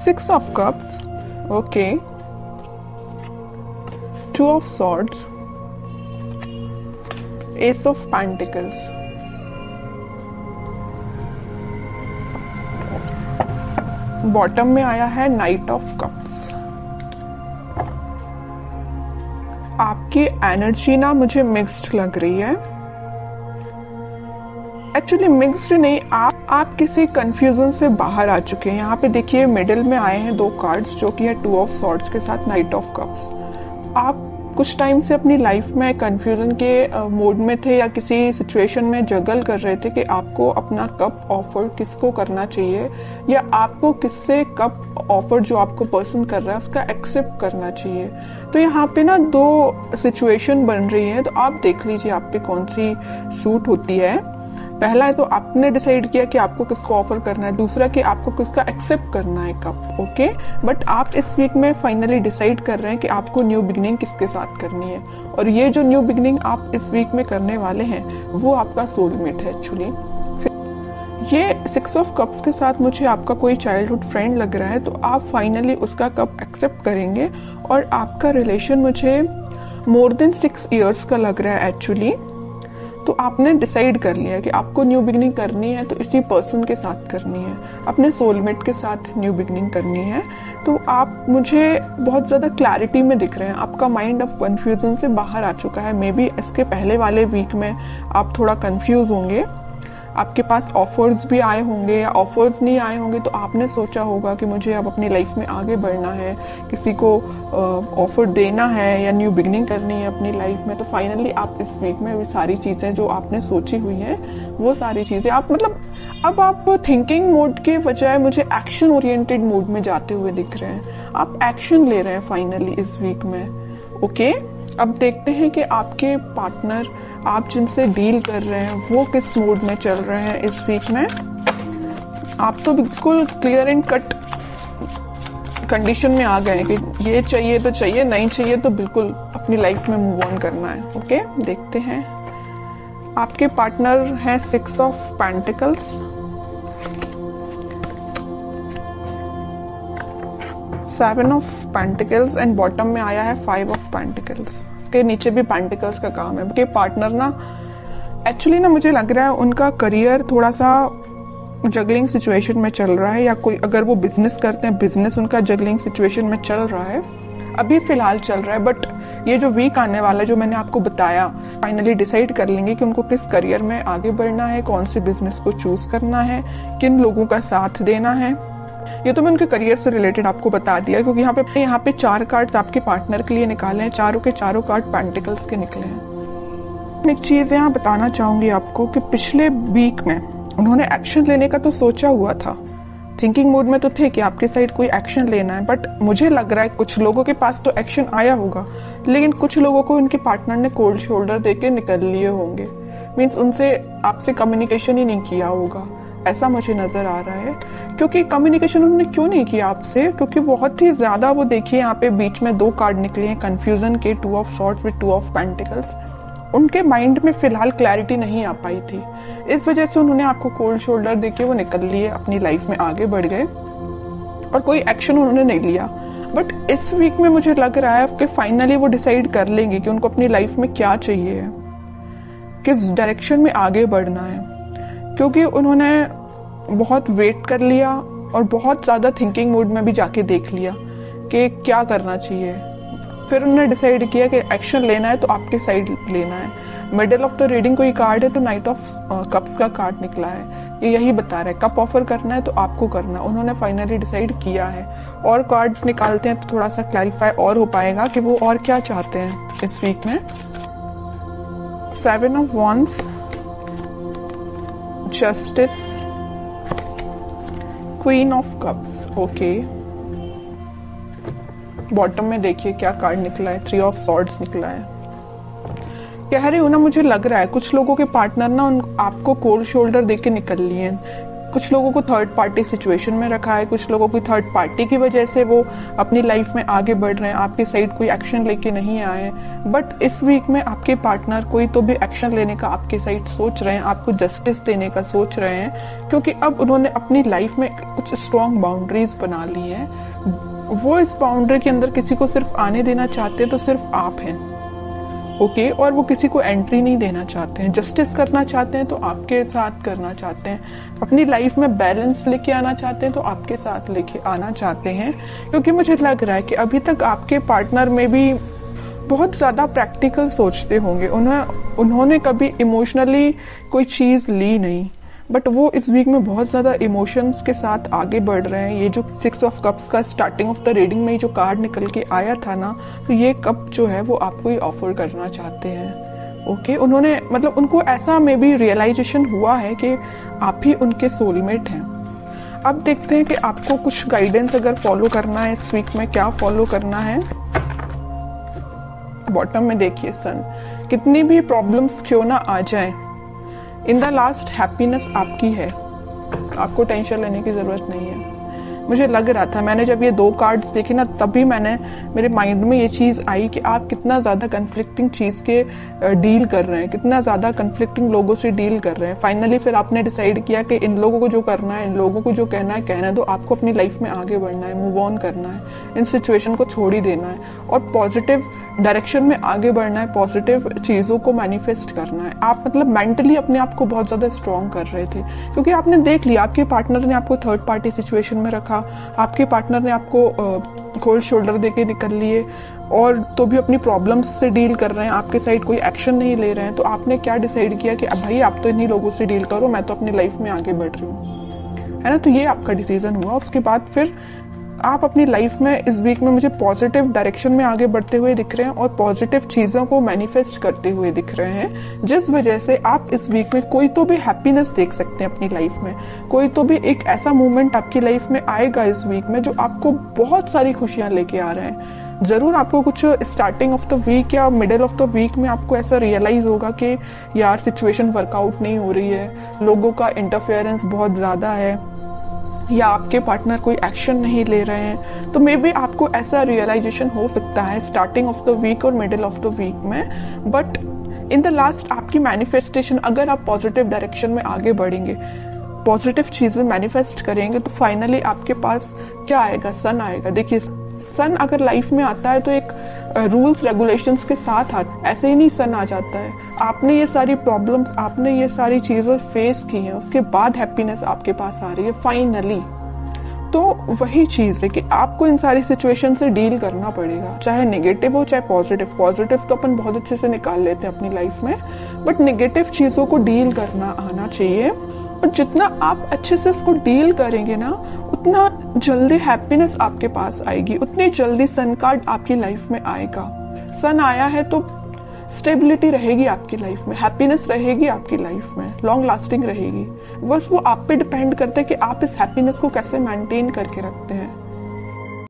6 of cups, okay, 2 of swords, ace of pentacles, bottom में आया है नाइट ऑफ कप्स। आपकी एनर्जी ना मुझे मिक्स्ड लग रही है, एक्चुअली मिक्स्ड नहीं, आप किसी कंफ्यूजन से बाहर आ चुके हैं। यहाँ पे देखिए मिडिल में आए हैं 2 कार्ड्स जो कि है 2 ऑफ सॉर्ड्स के साथ नाइट ऑफ कप्स। आप कुछ टाइम से अपनी लाइफ में कंफ्यूजन के मोड में थे या किसी सिचुएशन में जगल कर रहे थे कि आपको अपना कप ऑफर किसको करना चाहिए या आपको किससे कप ऑफर जो आपको पर्सन कर रहा है उसका एक्सेप्ट करना चाहिए। तो यहाँ पे ना 2 सिचुएशन बन रही है, तो आप देख लीजिए आप पे कौन सी सूट होती है। पहला है तो आपने डिसाइड किया कि आपको किसको ऑफर करना है, दूसरा कि आपको किसका एक्सेप्ट करना है कप, ओके। बट आप इस वीक में फाइनली डिसाइड कर रहे हैं कि आपको न्यू बिगिनिंग किसके साथ करनी है, और ये जो न्यू बिगिनिंग आप इस वीक में करने वाले हैं वो आपका सोलमेट है। एक्चुअली ये 6 ऑफ कप्स के साथ मुझे आपका कोई चाइल्डहुड फ्रेंड लग रहा है, तो आप फाइनली उसका कप एक्सेप्ट करेंगे और आपका रिलेशन मुझे मोर देन 6 इयर्स का लग रहा है एक्चुअली। तो आपने डिसाइड कर लिया कि आपको न्यू बिगिनिंग करनी है तो इसी पर्सन के साथ करनी है, अपने सोलमेट के साथ न्यू बिगिनिंग करनी है। तो आप मुझे बहुत ज्यादा क्लैरिटी में दिख रहे हैं, आपका माइंड अब कंफ्यूजन से बाहर आ चुका है। मे बी इसके पहले वाले वीक में आप थोड़ा कंफ्यूज होंगे, आपके पास ऑफर्स भी आए होंगे या ऑफर्स नहीं आए होंगे, तो आपने सोचा होगा कि मुझे अब अपनी लाइफ में आगे बढ़ना है, किसी को ऑफर देना है या न्यू बिगिनिंग करनी है अपनी लाइफ में। तो फाइनली आप इस वीक में वो सारी चीजें जो आपने सोची हुई हैं वो सारी चीजें आप मतलब अब आप थिंकिंग मोड के बजाय मुझे एक्शन ओरिएंटेड मोड में जाते हुए दिख रहे हैं। आप एक्शन ले रहे हैं फाइनली इस वीक में, ओके। अब देखते हैं कि आपके पार्टनर आप जिनसे डील कर रहे हैं वो किस मोड में चल रहे हैं इस वीक में। आप तो बिल्कुल क्लियर एंड कट कंडीशन में आ गए कि ये चाहिए तो चाहिए, नहीं चाहिए तो बिल्कुल अपनी लाइफ में मूव ऑन करना है, ओके। देखते हैं आपके पार्टनर हैं 6 of pentacles, 7 of pentacles and bottom में आया है 5 ऑफ पेंटिकल्स। इसके नीचे भी पेंटिकल्स का काम है। कि पार्टनर ना एक्चुअली ना मुझे लग रहा है उनका करियर थोड़ा सा जगलिंग सिचुएशन में चल रहा है, या कोई अगर वो बिजनेस करते हैं बिजनेस उनका जगलिंग सिचुएशन में चल रहा है, अभी फिलहाल चल रहा है। बट ये जो वीक आने वाला है जो मैंने आपको बताया, फाइनली डिसाइड कर लेंगे कि उनको किस करियर में आगे बढ़ना है, कौन से बिजनेस को चूज करना है, किन लोगों का साथ देना है। ये तो मैं उनके करियर से रिलेटेड आपको बता दिया, क्योंकि यहाँ पे 4 कार्ड्स आपके पार्टनर के लिए निकाले हैं, चारों के चारों कार्ड पेंटिकल्स के निकले हैं। एक चीज यहाँ बताना चाहूंगी आपको कि पिछले वीक में उन्होंने एक्शन लेने का तो सोचा हुआ था, थिंकिंग मोड में तो थे कि आपके साइड कोई एक्शन लेना है। बट मुझे लग रहा है कुछ लोगों के पास तो एक्शन आया होगा, लेकिन कुछ लोगों को उनके पार्टनर ने कोल्ड शोल्डर देके निकल लिए होंगे। मीन्स उनसे आपसे कम्युनिकेशन ही नहीं किया होगा, ऐसा मुझे नजर आ रहा है। क्योंकि कम्युनिकेशन उन्होंने क्यों नहीं किया आपसे, क्योंकि बहुत ही ज्यादा वो देखिए यहाँ पे बीच में 2 कार्ड निकले हैं कंफ्यूजन के, 2 of swords with 2 of pentacles. उनके माइंड में फिलहाल क्लैरिटी नहीं आ पाई थी, इस वजह से उन्होंने आपको कोल्ड शोल्डर देके वो निकल लिए, अपनी लाइफ में आगे बढ़ गए और कोई एक्शन उन्होंने नहीं लिया। बट इस वीक में मुझे लग रहा है कि फाइनली वो डिसाइड कर लेंगे कि उनको अपनी लाइफ में क्या चाहिए, किस डायरेक्शन में आगे बढ़ना है। क्योंकि उन्होंने बहुत वेट कर लिया और बहुत ज्यादा थिंकिंग मोड में भी जाके देख लिया कि क्या करना चाहिए। फिर उन्होंने डिसाइड किया कि एक्शन लेना है तो आपके साइड लेना है। मिडिल ऑफ द रीडिंग कोई कार्ड है तो नाइट ऑफ कप्स का कार्ड निकला है, ये यही बता रहा है कप ऑफर करना है तो आपको करना। उन्होंने फाइनली डिसाइड किया है। और कार्ड्स निकालते हैं तो थोड़ा सा क्लैरिफाई और हो पाएगा कि वो और क्या चाहते हैं इस वीक में। 7 of wands, justice, queen of cups, okay. Bottom में देखिए क्या कार्ड निकला है, 3 ऑफ सॉर्ड्स निकला है। कह रही हूं ना, मुझे लग रहा है कुछ लोगों के पार्टनर ना आपको कोल्ड शोल्डर देके निकल लिए हैं। कुछ लोगों को थर्ड पार्टी सिचुएशन में रखा है, कुछ लोगों को थर्ड पार्टी की वजह से वो अपनी लाइफ में आगे बढ़ रहे हैं, आपकी साइड कोई एक्शन लेके नहीं आए। बट इस वीक में आपके पार्टनर कोई तो भी एक्शन लेने का आपके साइड सोच रहे हैं, आपको जस्टिस देने का सोच रहे हैं, क्योंकि अब उन्होंने अपनी लाइफ में कुछ स्ट्रॉन्ग बाउंड्रीज बना ली है। वो इस बाउंड्री के अंदर किसी को सिर्फ आने देना चाहते हैं तो सिर्फ आप हैं, ओके। और वो किसी को एंट्री नहीं देना चाहते हैं। जस्टिस करना चाहते हैं तो आपके साथ करना चाहते हैं, अपनी लाइफ में बैलेंस लेके आना चाहते हैं तो आपके साथ लेके आना चाहते हैं। क्योंकि मुझे लग रहा है कि अभी तक आपके पार्टनर में भी बहुत ज्यादा प्रैक्टिकल सोचते होंगे, उन्होंने कभी इमोशनली कोई चीज ली नहीं, बट वो इस वीक में बहुत ज्यादा इमोशंस के साथ आगे बढ़ रहे हैं। ये जो 6 ऑफ कप्स का स्टार्टिंग ऑफ द रीडिंग में जो कार्ड निकल के आया था ना, तो ये कप जो है वो आपको ही ऑफर करना चाहते हैं, ओके। उन्होंने मतलब उनको ऐसा में भी रियलाइजेशन हुआ है कि आप ही उनके सोलमेट हैं। अब देखते हैं कि आपको कुछ गाइडेंस अगर फॉलो करना है इस वीक में, क्या फॉलो करना है। बॉटम में देखिए सन, कितनी भी प्रॉब्लम्स क्यों ना आ जाए, इन द लास्ट हैप्पीनेस आपकी है, आपको टेंशन लेने की जरूरत नहीं है। मुझे लग रहा था, मैंने जब ये 2 कार्ड्स देखे ना, तभी मेरे माइंड में ये चीज आई कि आप कितना ज्यादा कन्फ्लिक्टिंग चीज के डील कर रहे हैं, कितना ज्यादा कन्फ्लिक्टिंग लोगों से डील कर रहे हैं। फाइनली फिर आपने डिसाइड किया कि इन लोगों को जो करना है, इन लोगों को जो कहना है कहना है, तो आपको अपनी लाइफ में आगे बढ़ना है, मूव ऑन करना है, इन सिचुएशन को छोड़ ही देना है और पॉजिटिव डायरेक्शन में आगे बढ़ना है, पॉजिटिव चीजों को मैनिफेस्ट करना है। आप मतलब मेंटली अपने आप को बहुत ज्यादा स्ट्रॉन्ग कर रहे थे, क्योंकि आपने देख लिया आपके पार्टनर ने आपको थर्ड पार्टी सिचुएशन में रखा, आपके पार्टनर ने आपको कोल्ड शोल्डर देके निकल लिए, और तो भी अपनी प्रॉब्लम्स से डील कर रहे हैं, आपके साइड कोई एक्शन नहीं ले रहे हैं। तो आपने क्या डिसाइड किया कि अब भाई आप तो इन्हीं लोगों से डील करो, मैं तो अपनी लाइफ में आगे बढ़ रही हूँ, है ना। तो ये आपका डिसीजन हुआ। उसके बाद फिर आप अपनी लाइफ में इस वीक में मुझे पॉजिटिव डायरेक्शन में आगे बढ़ते हुए दिख रहे हैं और पॉजिटिव चीजों को मैनिफेस्ट करते हुए दिख रहे हैं, जिस वजह से आप इस वीक में कोई तो भी हैप्पीनेस देख सकते हैं अपनी लाइफ में। कोई तो भी एक ऐसा मोमेंट आपकी लाइफ में आएगा इस वीक में जो आपको बहुत सारी खुशियां लेके आ रहे हैं। जरूर आपको कुछ स्टार्टिंग ऑफ द वीक या मिडिल ऑफ द वीक में आपको ऐसा रियलाइज होगा कि यार सिचुएशन वर्कआउट नहीं हो रही है, लोगों का इंटरफेरेंस बहुत ज्यादा है, या आपके पार्टनर कोई एक्शन नहीं ले रहे हैं। तो मे बी आपको ऐसा रियलाइजेशन हो सकता है स्टार्टिंग ऑफ द वीक और मिडिल ऑफ द वीक में। बट इन द लास्ट आपकी मैनिफेस्टेशन, अगर आप पॉजिटिव डायरेक्शन में आगे बढ़ेंगे, पॉजिटिव चीजें मैनिफेस्ट करेंगे, तो फाइनली आपके पास क्या आएगा, सन आएगा। देखिए सन अगर लाइफ में आता है तो एक रूल्स रेगुलेशंस के साथ आता है, ऐसे ही नहीं सन आ जाता है। आपने ये सारी प्रॉब्लम्स, आपने ये सारी चीजें फेस की हैं, उसके बाद हैप्पीनेस आपके पास आ रही है फाइनली। तो वही चीज है कि आपको इन सारी सिचुएशन से डील करना पड़ेगा, चाहे नेगेटिव हो चाहे पॉजिटिव। पॉजिटिव तो अपन बहुत अच्छे से निकाल लेते हैं अपनी लाइफ में, बट नेगेटिव चीजों को डील करना आना चाहिए। और जितना आप अच्छे से इसको डील करेंगे ना, उतना जल्दी हैप्पीनेस आपके पास आएगी, उतनी जल्दी सन कार्ड आपकी लाइफ में आएगा। सन आया है तो स्टेबिलिटी रहेगी आपकी लाइफ में, हैप्पीनेस रहेगी आपकी लाइफ में, लॉन्ग लास्टिंग रहेगी। बस वो आप पे डिपेंड करता है कि आप इस हैप्पीनेस को कैसे मेंटेन करके रखते हैं।